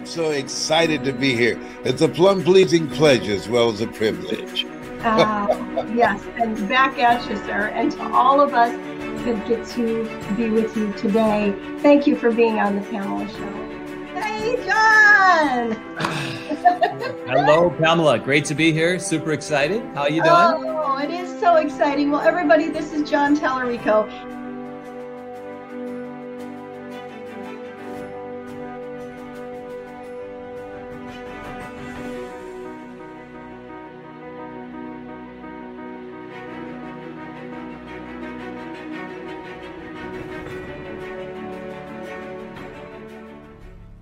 I'm so excited to be here. It's a plum-pleasing pleasure as well as a privilege. Yes, and back at you, sir. And to all of us that get to be with you today, thank you for being on the Pamela Show. Hey, John! Hello, Pamela. Great to be here. Super excited. How are you doing? Oh, it is so exciting. Well, everybody, this is John Tallarico.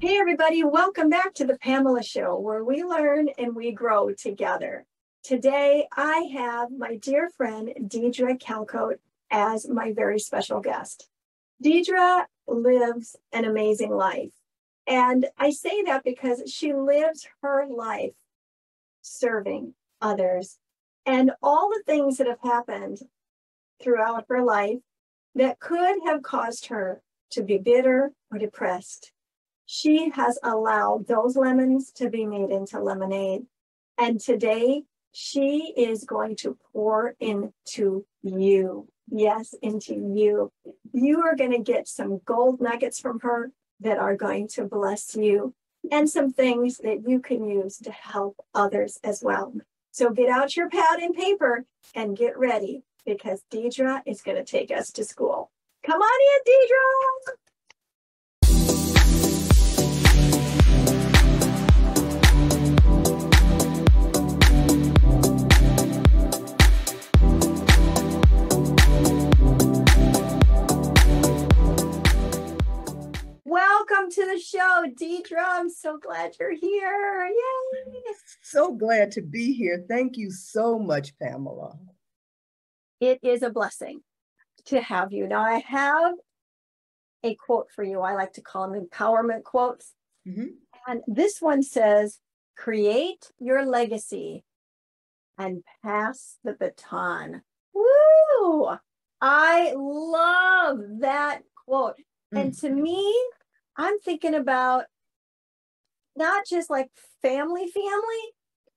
Hey, everybody. Welcome back to the Pamela Show, where we learn and we grow together. Today, I have my dear friend, Deidre Calcoate, as my very special guest. Deidre lives an amazing life. And I say that because she lives her life serving others. And all the things that have happened throughout her life that could have caused her to be bitter or depressed, she has allowed those lemons to be made into lemonade. And today, she is going to pour into you. Yes, into you. You are going to get some gold nuggets from her that are going to bless you, and some things that you can use to help others as well. So get out your pad and paper and get ready, because Deidre is going to take us to school. Come on in, Deidre! Welcome to the show, Deidre. I'm so glad you're here. Yay! So glad to be here. Thank you so much, Pamela. It is a blessing to have you. Now, I have a quote for you. I like to call them empowerment quotes. Mm-hmm. And this one says, create your legacy and pass the baton. Woo! I love that quote. And to me, I'm thinking about not just like family,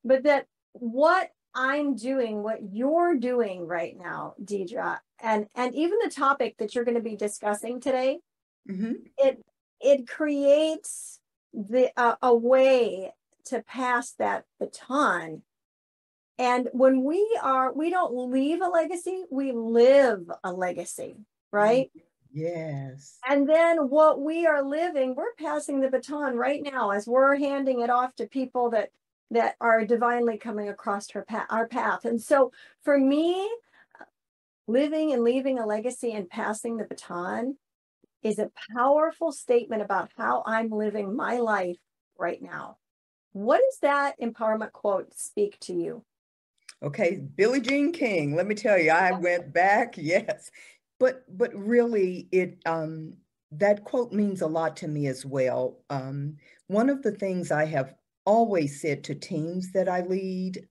but that what I'm doing, what you're doing right now, Deidre, and even the topic that you're going to be discussing today, it creates a way to pass that baton. And when we don't leave a legacy, we live a legacy, right? Yes. And then what we are living, we're passing the baton right now as we're handing it off to people that are divinely coming across our path. And so for me, living and leaving a legacy and passing the baton is a powerful statement about how I'm living my life right now. What does that empowerment quote speak to you? Okay, Billie Jean King, let me tell you, I went back, yes. But really, that quote means a lot to me as well. One of the things I have always said to teams that I lead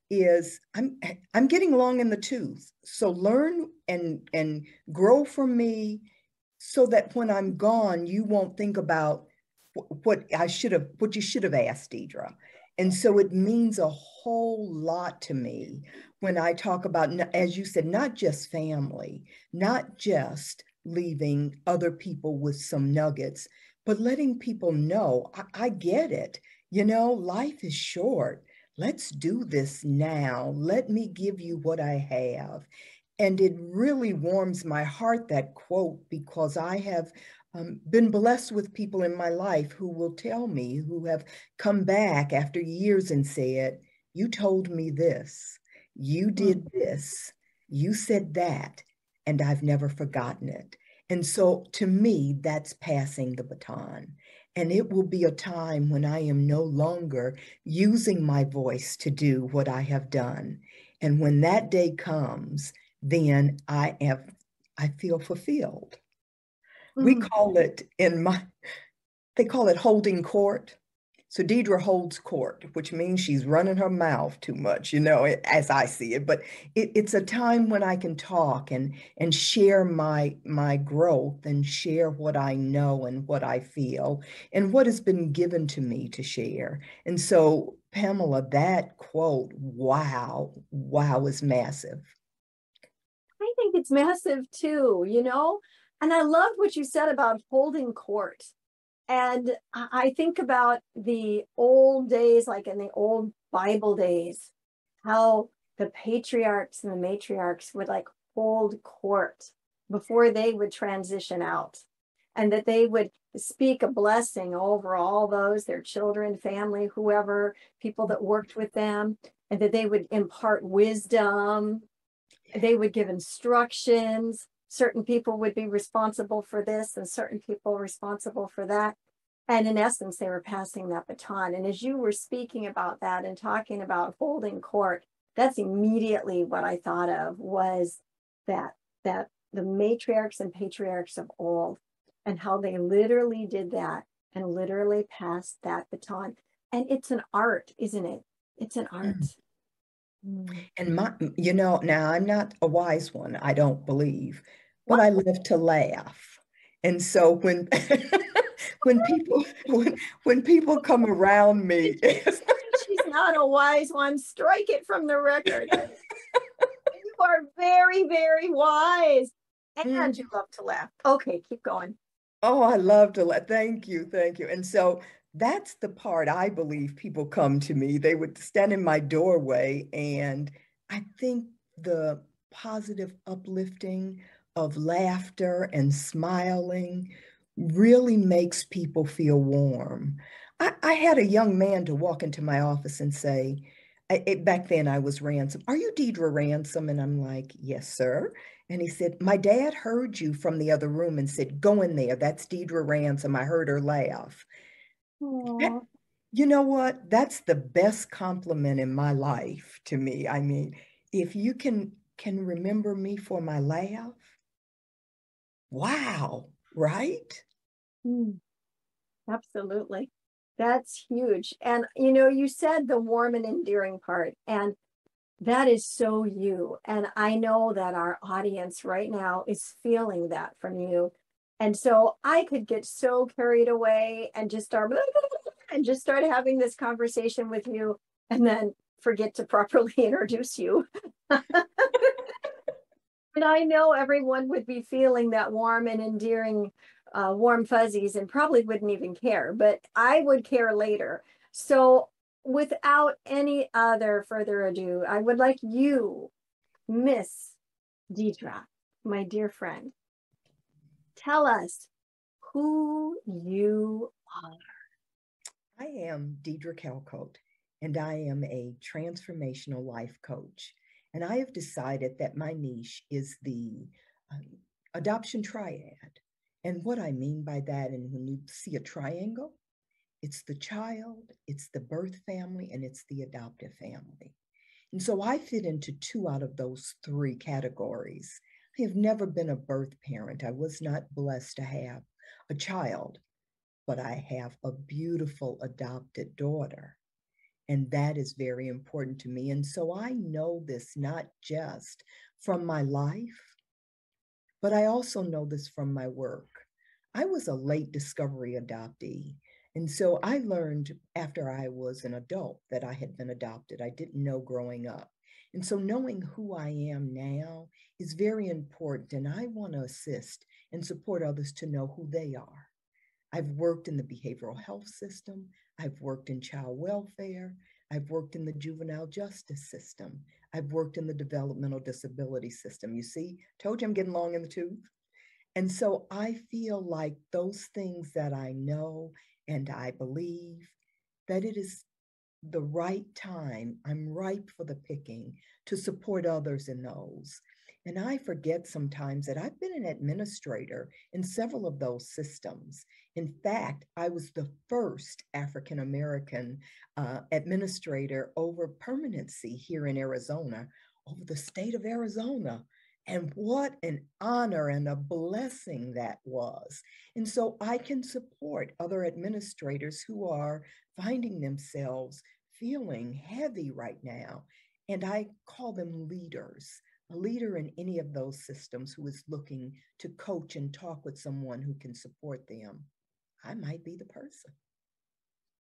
is I'm getting long in the tooth. So learn and grow from me, so that when I'm gone, you won't think about what you should have asked, Deidre. And so it means a whole lot to me when I talk about, as you said, not just family, not just leaving other people with some nuggets, but letting people know, I get it. You know, life is short. Let's do this now. Let me give you what I have. And it really warms my heart, that quote, because I have been blessed with people in my life who will tell me, who have come back after years and said, you told me this, you did this, you said that, and I've never forgotten it. And so to me, that's passing the baton. And it will be a time when I am no longer using my voice to do what I have done. And when that day comes, then I feel fulfilled. We call it they call it holding court. So Deidre holds court, which means she's running her mouth too much, as I see it. But it's a time when I can talk and share my growth and share what I know and what I feel and what has been given to me to share. And so, Pamela, that quote, wow, is massive. I think it's massive too, and I loved what you said about holding court. And I think about the old days, like in the old Bible days, how the patriarchs and the matriarchs would like hold court before they would transition out, and that they would speak a blessing over all those, their children, family, whoever, people that worked with them, and that they would impart wisdom. They would give instructions. Certain people would be responsible for this and certain people responsible for that. And in essence, they were passing that baton. And as you were speaking about that and talking about holding court, that's immediately what I thought of, was that the matriarchs and patriarchs of old, and how they literally did that and literally passed that baton. And it's an art, isn't it? It's an art. And now I'm not a wise one, I don't believe, but I love to laugh. And so when when people come around me, she's not a wise one. Strike it from the record. You are very, very wise, and you love to laugh. Okay, keep going. Oh, I love to laugh. Thank you. And so that's the part I believe people come to me. They would stand in my doorway, and I think the positive uplifting of laughter and smiling really makes people feel warm. I had a young man to walk into my office and say, back then I was Ransom. "Are you Deidre Ransom?" And I'm like, "Yes, sir." And he said, "My dad heard you from the other room and said, 'Go in there. That's Deidre Ransom. I heard her laugh.'" That, you know what? That's the best compliment in my life to me. I mean, if you can remember me for my laugh, wow, right? Absolutely. That's huge. And you said the warm and endearing part, and that is so you. And I know that our audience right now is feeling that from you. And so I could get so carried away and just start having this conversation with you and then forget to properly introduce you. And I know everyone would be feeling that warm and endearing, warm fuzzies, and probably wouldn't even care, but I would care later. So without any other further ado, I would like you, Miss Deidre, my dear friend, tell us who you are. I am Deidre Calcoate, and I am a transformational life coach. And I have decided that my niche is the Adoption Triad. And what I mean by that, and when you see a triangle, it's the child, it's the birth family, and it's the adoptive family. And so I fit into 2 out of those 3 categories. I have never been a birth parent. I was not blessed to have a child, but I have a beautiful adopted daughter. And that is very important to me. And so I know this not just from my life, but I also know this from my work. I was a late discovery adoptee. And so I learned after I was an adult that I had been adopted. I didn't know growing up. And so knowing who I am now is very important. And I want to assist and support others to know who they are. I've worked in the behavioral health system. I've worked in child welfare. I've worked in the juvenile justice system. I've worked in the developmental disability system. You see, told you I'm getting long in the tooth. And so I feel like those things that I know and I believe that it is the right time, I'm ripe for the picking to support others in those. And I forget sometimes that I've been an administrator in several of those systems. In fact, I was the first African-American administrator over permanency here in Arizona, over the state of Arizona. And what an honor and a blessing that was. And so I can support other administrators who are finding themselves feeling heavy right now. And I call them leaders. A leader in any of those systems who is looking to coach and talk with someone who can support them. I might be the person.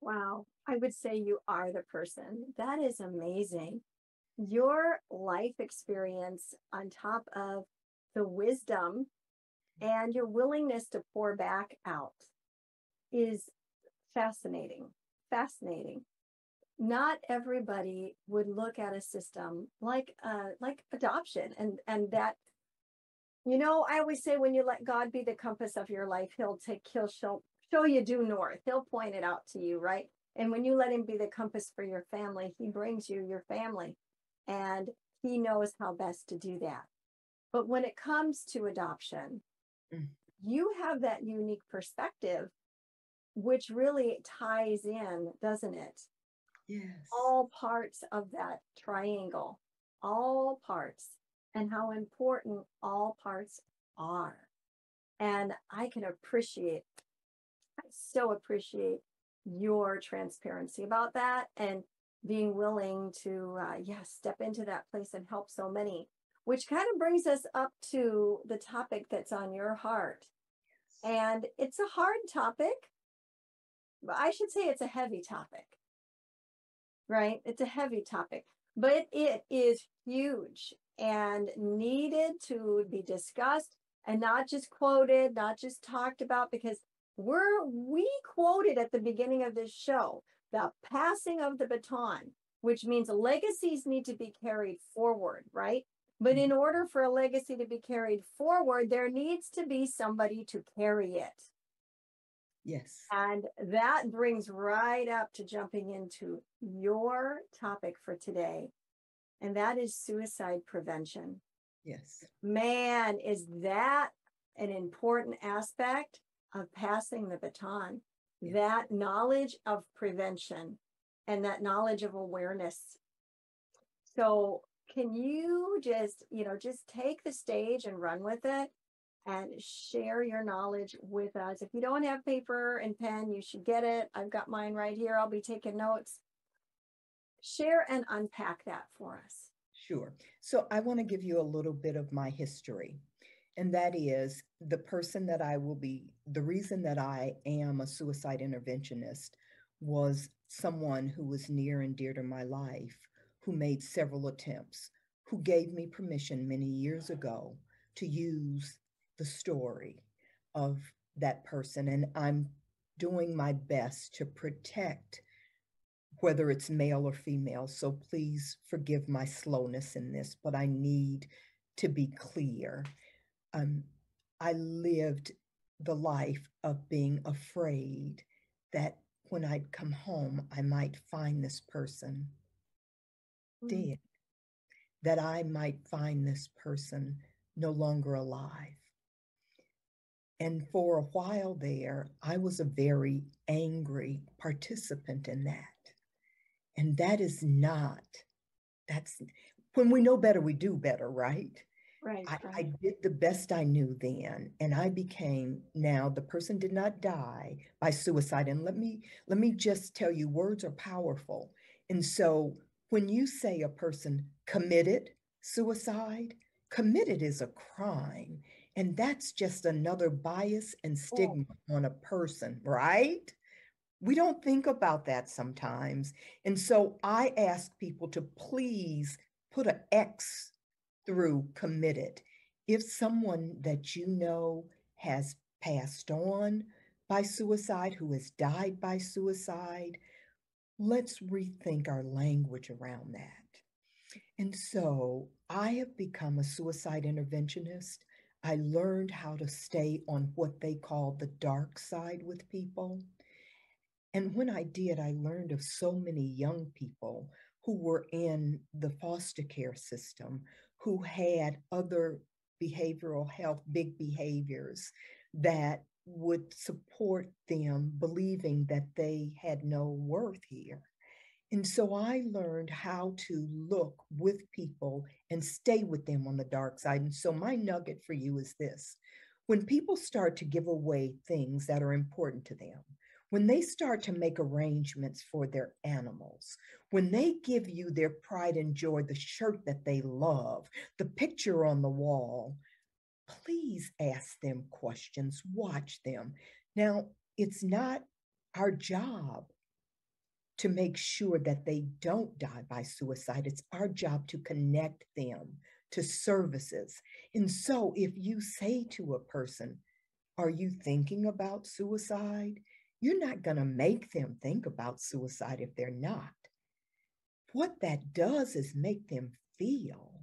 Wow. I would say you are the person. That is amazing. Your life experience on top of the wisdom and your willingness to pour back out is fascinating. Fascinating. Not everybody would look at a system like adoption and that, you know, I always say when you let God be the compass of your life, he'll show you due north. He'll point it out to you, right? And when you let him be the compass for your family, he brings you your family. And he knows how best to do that. But when it comes to adoption, you have that unique perspective, which really ties in, doesn't it? Yes. All parts of that triangle, all parts, and how important all parts are. And I so appreciate your transparency about that and being willing to step into that place and help so many, which kind of brings us up to the topic that's on your heart. And it's a hard topic, but I should say it's a heavy topic, right? It's a heavy topic, but it is huge and needed to be discussed and not just quoted, not just talked about, because we quoted at the beginning of this show the passing of the baton, which means legacies need to be carried forward, right? But in order for a legacy to be carried forward, there needs to be somebody to carry it. Yes. And that brings right up to jumping into your topic for today, and that is suicide prevention. Yes. Man, is that an important aspect of passing the baton, yes. That knowledge of prevention and that knowledge of awareness. So can you just take the stage and run with it and share your knowledge with us? If you don't have paper and pen, you should get it. I've got mine right here. I'll be taking notes. Share and unpack that for us. Sure. So I want to give you a little bit of my history. And that is the reason that I am a suicide interventionist was someone who was near and dear to my life, who made several attempts, who gave me permission many years ago to use the story of that person. And I'm doing my best to protect whether it's male or female. So please forgive my slowness in this, but I need to be clear. I lived the life of being afraid that when I'd come home, I might find this person dead, that I might find this person no longer alive. And for a while there, I was a very angry participant in that. And that's when we know better, we do better, right? Right. I did the best I knew then, and I became, now the person did not die by suicide. And let me just tell you, words are powerful. And so when you say a person committed suicide, committed is a crime. And that's just another bias and stigma on a person, right? We don't think about that sometimes. And so I ask people to please put an X through committed. If someone that you know has passed on by suicide, who has died by suicide, let's rethink our language around that. And so I have become a suicide interventionist. I learned how to stay on what they call the dark side with people. And when I did, I learned of so many young people who were in the foster care system, who had other behavioral health, big behaviors that would support them believing that they had no worth here. And so I learned how to look with people and stay with them on the dark side. And so my nugget for you is this: when people start to give away things that are important to them, when they start to make arrangements for their animals, when they give you their pride and joy, the shirt that they love, the picture on the wall, please ask them questions, watch them. Now, it's not our job to make sure that they don't die by suicide. It's our job to connect them to services. And so if you say to a person, are you thinking about suicide? You're not going to make them think about suicide if they're not. What that does is make them feel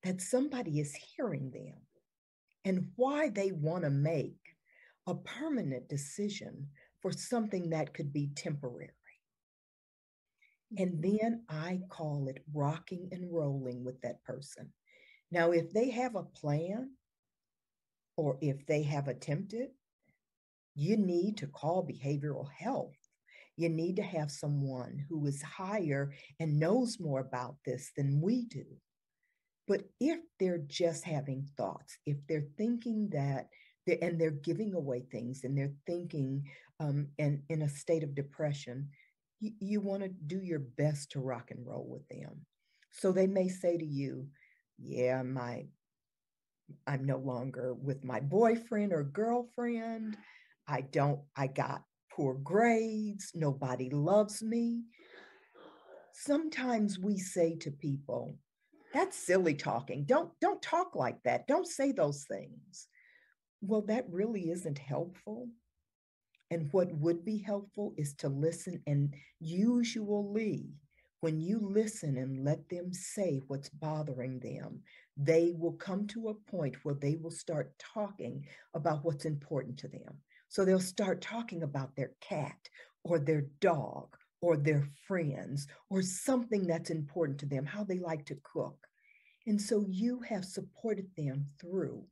that somebody is hearing them and why they want to make a permanent decision for something that could be temporary. And then I call it rocking and rolling with that person. Now, if they have a plan or if they have attempted, you need to call behavioral health. You need to have someone who is higher and knows more about this than we do. But if they're just having thoughts, if they're thinking that, and they're giving away things and they're thinking and in a state of depression, you want to do your best to rock and roll with them. So they may say to you, yeah, I'm no longer with my boyfriend or girlfriend. I got poor grades. Nobody loves me. Sometimes we say to people, that's silly talking. Don't talk like that. Don't say those things. Well, that really isn't helpful. And what would be helpful is to listen. And usually, when you listen and let them say what's bothering them, they will come to a point where they will start talking about what's important to them. So they'll start talking about their cat or their dog or their friends or something that's important to them, how they like to cook. And so you have supported them through.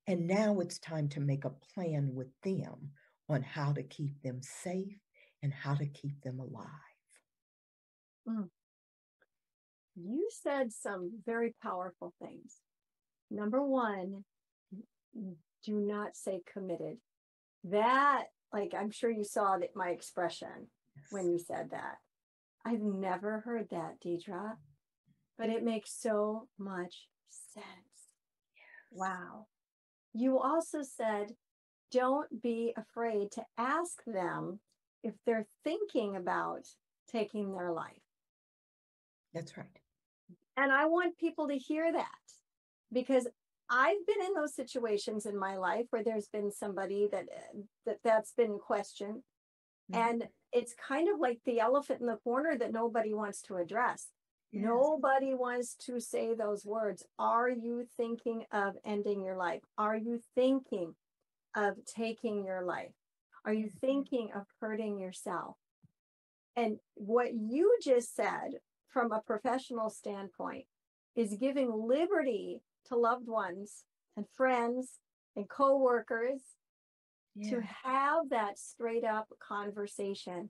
And now it's time to make a plan with them on how to keep them safe and how to keep them alive. Mm. You said some very powerful things. Number one, do not say committed. That, like, I'm sure you saw that my expression when you said that. I've never heard that, Deidre, but it makes so much sense. Yes. Wow. You also said, don't be afraid to ask them if they're thinking about taking their life. That's right. And I want people to hear that, because I've been in those situations in my life where there's been somebody that's been questioned. Mm-hmm. And it's kind of like the elephant in the corner that nobody wants to address. Yes. Nobody wants to say those words. Are you thinking of ending your life? Are you thinking of taking your life? Are you thinking of hurting yourself? And what you just said from a professional standpoint is giving liberty to loved ones and friends and coworkers to have that straight up conversation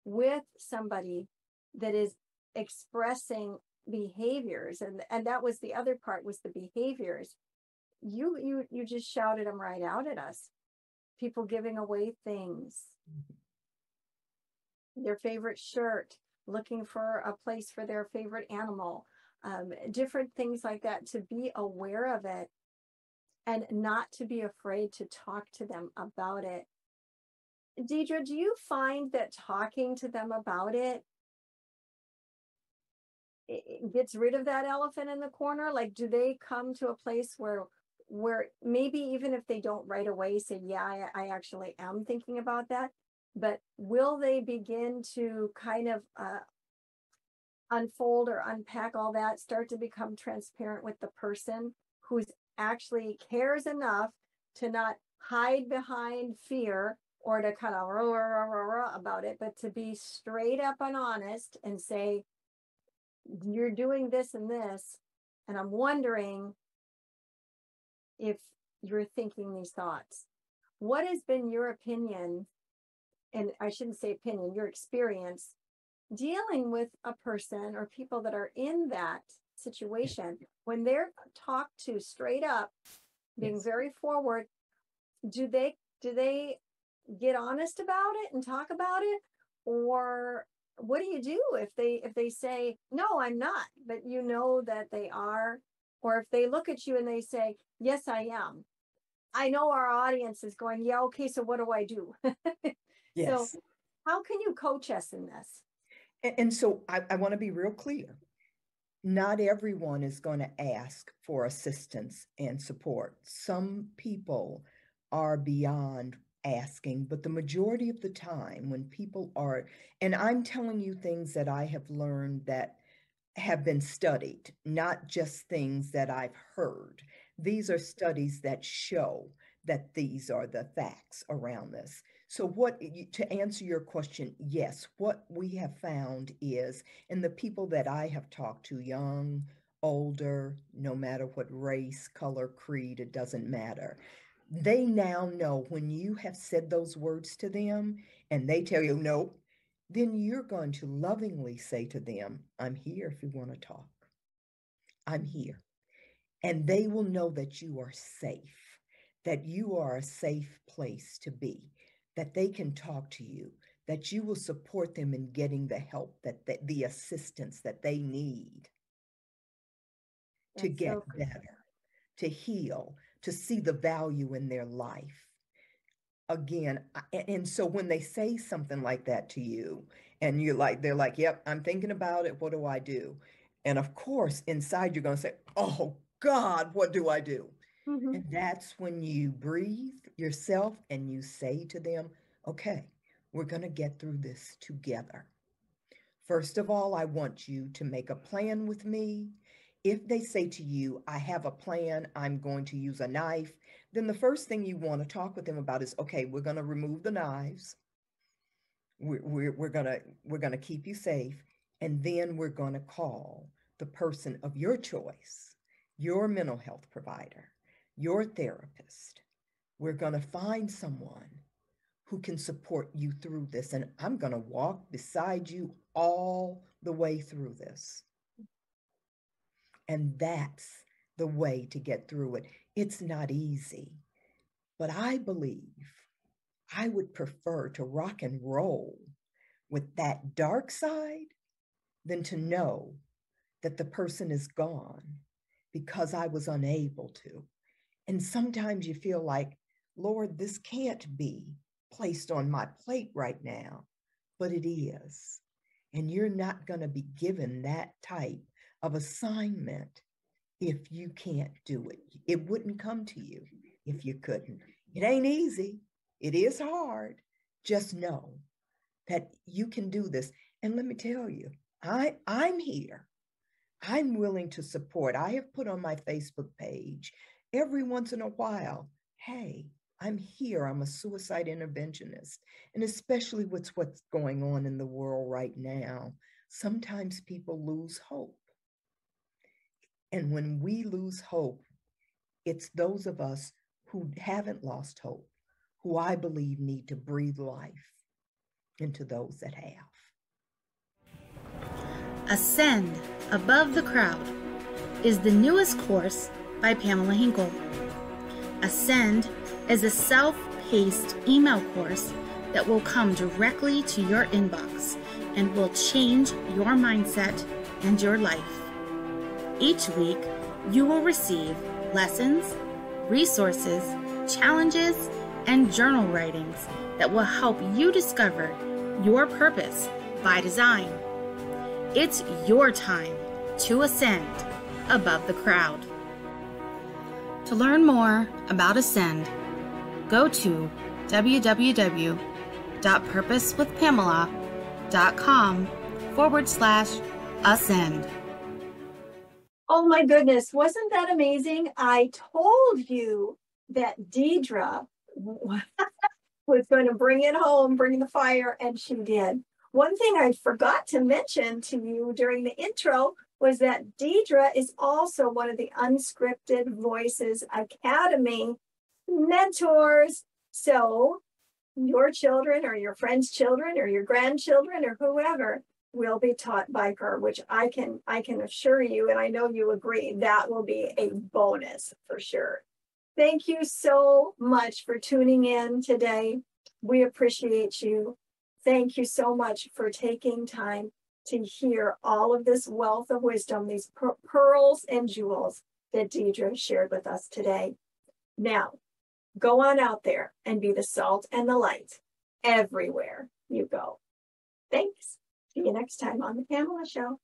with somebody that is expressing behaviors. And that was the other part, was the behaviors. You just shouted them right out at us. People giving away things, their favorite shirt, looking for a place for their favorite animal, different things like that, to be aware of it and not to be afraid to talk to them about it. Deidre, do you find that talking to them about it gets rid of that elephant in the corner? Like, do they come to a place where maybe even if they don't right away say, yeah, I actually am thinking about that, but will they begin to kind of unfold or unpack all that, start to become transparent with the person who's actually cares enough to not hide behind fear or to kind of about it, but to be straight up and honest and say, you're doing this and this, and I'm wondering if you're thinking these thoughts. What has been your opinion, and I shouldn't say opinion, your experience dealing with a person or people that are in that situation, when they're talked to straight up, being very forward, do they get honest about it and talk about it? Or what do you do if they say, no, I'm not, but you know that they are? Or if they look at you and they say, yes, I am. I know our audience is going, yeah, okay, so what do I do? So how can you coach us in this? And so I want to be real clear. Not everyone is going to ask for assistance and support. Some people are beyond asking, but the majority of the time when people are, and I'm telling you things that I have learned that have been studied, not just things that I've heard. These are studies that show that these are the facts around this. So to answer your question, yes, what we have found is, and the people that I have talked to, young, older, no matter what race, color, creed, it doesn't matter. They now know when you have said those words to them and they tell you, no, then you're going to lovingly say to them, I'm here if you want to talk. I'm here. And they will know that you are safe, that you are a safe place to be, that they can talk to you, that you will support them in getting the help, the assistance that they need to get better, to heal, to see the value in their life. Again, and so when they say something like that to you and they're like, yep, I'm thinking about it. What do I do? And of course, inside you're going to say, oh God, what do I do? Mm-hmm. And that's when you breathe yourself and you say to them, okay, we're going to get through this together. First of all, I want you to make a plan with me. If they say to you, I have a plan, I'm going to use a knife, then the first thing you want to talk with them about is, okay, we're going to remove the knives. We're going to keep you safe. And then we're going to call the person of your choice, your mental health provider, your therapist. We're going to find someone who can support you through this. And I'm going to walk beside you all the way through this. And that's the way to get through it. It's not easy, but I believe I would prefer to rock and roll with that dark side than to know that the person is gone because I was unable to. And sometimes you feel like, Lord, this can't be placed on my plate right now, but it is. And you're not going to be given that type of assignment if you can't do it. It wouldn't come to you if you couldn't. It ain't easy. It is hard. Just know that you can do this. And let me tell you, I'm here. I'm willing to support. I have put on my Facebook page every once in a while, hey, I'm here. I'm a suicide interventionist. And especially with what's going on in the world right now, sometimes people lose hope. And when we lose hope, it's those of us who haven't lost hope, who I believe need to breathe life into those that have. Ascend Above the Crowd is the newest course by Pamela Hinkle. Ascend is a self-paced email course that will come directly to your inbox and will change your mindset and your life. Each week, you will receive lessons, resources, challenges, and journal writings that will help you discover your purpose by design. It's your time to ascend above the crowd. To learn more about Ascend, go to www.purposewithpamela.com/ascend. Oh my goodness, wasn't that amazing? I told you that Deidre was going to bring it home, bring the fire, and she did. One thing I forgot to mention to you during the intro was that Deidre is also one of the Unscripted Voices Academy mentors. So your children or your friends' children or your grandchildren or whoever will be taught by her, which I can assure you, and I know you agree, that will be a bonus for sure. Thank you so much for tuning in today. We appreciate you. Thank you so much for taking time to hear all of this wealth of wisdom, these pearls and jewels that Deidre shared with us today. Now, go on out there and be the salt and the light everywhere you go. Thanks. See you next time on The Pamela Show.